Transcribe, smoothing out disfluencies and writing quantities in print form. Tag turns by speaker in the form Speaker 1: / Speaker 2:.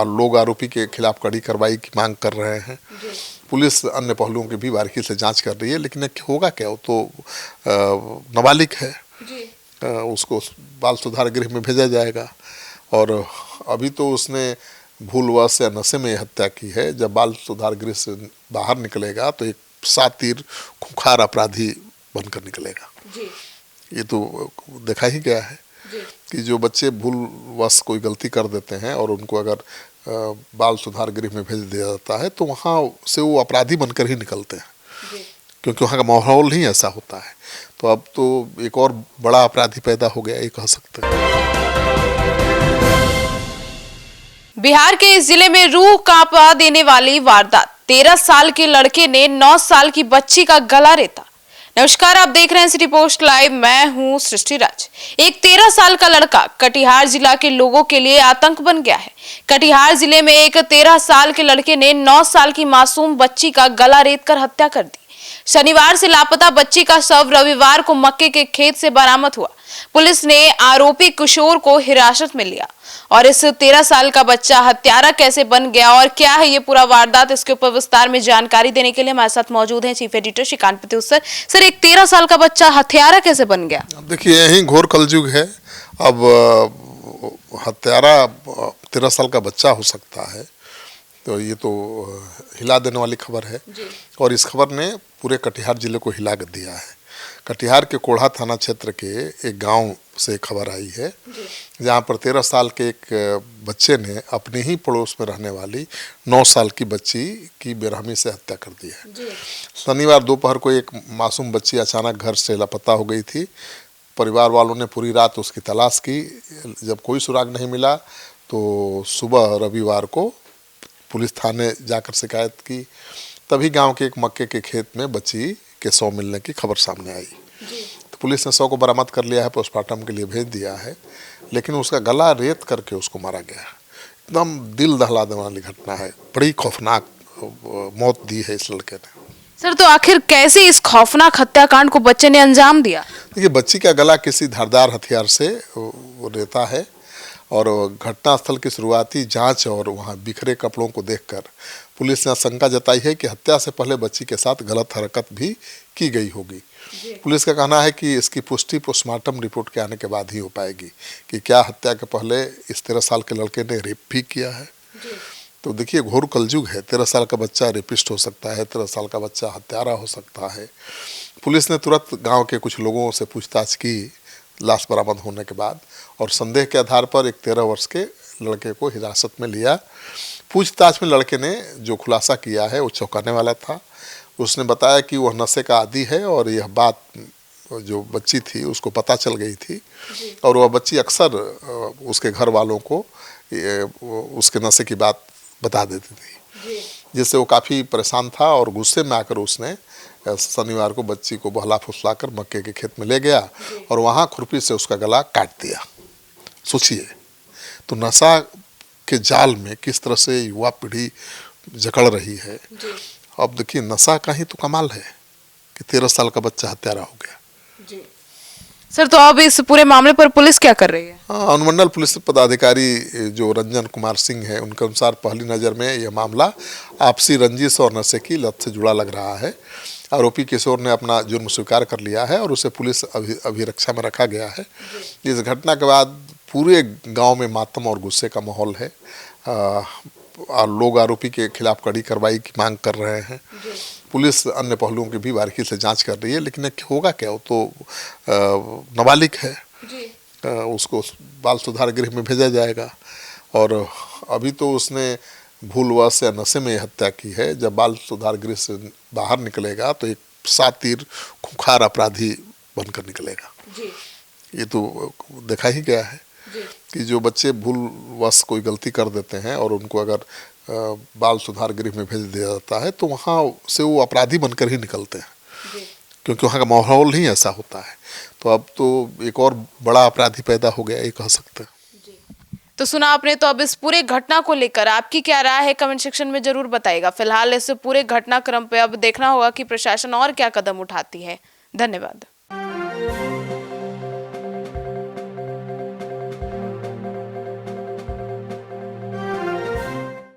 Speaker 1: लोग आरोपी के खिलाफ कड़ी कार्रवाई की मांग कर रहे हैं। पुलिस अन्य पहलुओं की भी बारीकी से जांच कर रही है, लेकिन होगा क्या, वो तो नाबालिग है, उसको बाल सुधार गृह में भेजा जाएगा। और अभी तो उसने भूलवश या नशे में हत्या की है। जब बाल सुधार गृह से बाहर निकलेगा तो एक शातिर खूंखार अपराधी बनकर निकलेगा। ये तो देखा ही गया है कि जो बच्चे भूलवश कोई गलती कर देते हैं और उनको अगर बाल सुधार गृह में भेज दिया जाता है तो वहाँ से वो अपराधी बनकर ही निकलते हैं, क्योंकि वहाँ का माहौल ही ऐसा होता है। तो अब तो एक और बड़ा अपराधी पैदा हो गया, ये कह सकते हैं।
Speaker 2: बिहार के इस जिले में रूह कांपा देने वाली वारदात। 13 साल के लड़के ने 9 साल की बच्ची का गला रेता। नमस्कार, आप देख रहे हैं सिटी पोस्ट लाइव, मैं हूं सृष्टि राज। एक 13 साल का लड़का कटिहार जिला के लोगों के लिए आतंक बन गया है। कटिहार जिले में एक 13 साल के लड़के ने 9 साल की मासूम बच्ची का गला रेतकर हत्या कर दी। शनिवार से लापता बच्ची का शव रविवार को मक्के के खेत से बरामद हुआ। पुलिस ने आरोपी किशोर को हिरासत में लिया और इस 13 साल का बच्चा हत्यारा कैसे बन गया और क्या है ये पूरा वारदात, इसके ऊपर विस्तार में जानकारी देने के लिए हमारे साथ मौजूद हैं chief editor Shrikant Pratyush sir. Sir, एक 13 साल का बच्चा हत्यारा कैसे बन गया?
Speaker 1: देखिए, यही घोर कलयुग है। अब हत्यारा 13 साल का बच्चा हो सकता है, तो ये तो हिला देने वाली खबर है। और इस खबर ने पूरे कटिहार जिले को हिला दिया है। कटिहार के कोढ़ा थाना क्षेत्र के एक गांव से खबर आई है, जहां पर 13 साल के एक बच्चे ने अपने ही पड़ोस में रहने वाली 9 साल की बच्ची की बेरहमी से हत्या कर दी है। शनिवार दोपहर को एक मासूम बच्ची अचानक घर से लापता हो गई थी। परिवार वालों ने पूरी रात उसकी तलाश की। जब कोई सुराग नहीं मिला तो सुबह रविवार को पुलिस थाने जाकर शिकायत की। तभी गांव के एक मक्के के खेत में बच्ची के शव मिलने की खबर सामने आई। तो पुलिस ने शव को बरामद कर लिया है, पोस्टमार्टम के लिए भेज दिया है, लेकिन उसका गला रेत करके उसको मारा गया। एकदम दिल दहला देने वाली घटना है। बड़ी खौफनाक मौत दी है इस लड़के ने।
Speaker 2: सर, तो आखिर कैसे इस खौफनाक हत्याकांड को बच्चे ने अंजाम दिया?
Speaker 1: देखिए, बच्ची का गला किसी धारदार हथियार से रेता है और घटनास्थल की शुरुआती जांच और वहां बिखरे कपड़ों को देखकर पुलिस ने आशंका जताई है कि हत्या से पहले बच्ची के साथ गलत हरकत भी की गई होगी। पुलिस का कहना है कि इसकी पुष्टि पोस्टमार्टम रिपोर्ट के आने के बाद ही हो पाएगी कि क्या हत्या के पहले इस 13 साल के लड़के ने रेप भी किया है। तो देखिए, घोर कलयुग है। 13 साल का बच्चा रेपिस्ट हो सकता है, 13 साल का बच्चा हत्यारा हो सकता है। पुलिस ने तुरंत गाँव के कुछ लोगों से पूछताछ की लाश बरामद होने के बाद, और संदेह के आधार पर एक 13 वर्ष के लड़के को हिरासत में लिया। पूछताछ में लड़के ने जो खुलासा किया है वो चौंकाने वाला था। उसने बताया कि वह नशे का आदी है और यह बात जो बच्ची थी उसको पता चल गई थी, और वह बच्ची अक्सर उसके घर वालों को उसके नशे की बात बता देती थी, जिससे वो काफ़ी परेशान था। और गुस्से में आकर उसने शनिवार को बच्ची को बहला फुसला कर मक्के के खेत में ले गया और वहाँ खुरपी से उसका गला काट दिया। सोचिए, तो नशा के जाल में किस तरह से युवा पीढ़ी जकड़ रही है। अब देखिए, नशा का ही तो कमाल है कि 13 साल का बच्चा हत्यारा हो गया।
Speaker 2: सर, तो अब इस पूरे मामले पर पुलिस क्या कर रही है?
Speaker 1: अनुमंडल पुलिस पदाधिकारी जो रंजन कुमार सिंह है, उनके अनुसार पहली नज़र में यह मामला आपसी रंजिश और नशे की लत से जुड़ा लग रहा है। आरोपी किशोर ने अपना जुर्म स्वीकार कर लिया है और उसे पुलिस अभिरक्षा में रखा गया है। इस घटना के बाद पूरे गांव में मातम और गुस्से का माहौल है। लोग आरोपी के खिलाफ कड़ी कार्रवाई की मांग कर रहे हैं। पुलिस अन्य पहलुओं की भी बारीकी से जांच कर रही है, लेकिन होगा क्या, वो तो नाबालिग है, उसको बाल सुधार गृह में भेजा जाएगा। और अभी तो उसने भूलवश या नशे में हत्या की है। जब बाल सुधार गृह से बाहर निकलेगा तो एक शातिर खूंखार अपराधी बनकर निकलेगा। ये तो देखा ही गया है कि जो बच्चे भूलवश कोई गलती कर देते हैं और उनको अगर बाल सुधार गृह में भेज दिया जाता है तो वहाँ से वो अपराधी बनकर ही निकलते हैं, क्योंकि वहाँ का माहौल ही ऐसा होता है। तो अब तो एक और बड़ा अपराधी पैदा हो गया, ये कह सकते हैं।
Speaker 2: तो सुना आपने। तो अब इस पूरे घटना को लेकर आपकी क्या राय है, कमेंट सेक्शन में जरूर बताइएगा। फिलहाल इस पूरे घटनाक्रम पे अब देखना होगा कि प्रशासन और क्या कदम उठाती है। धन्यवाद।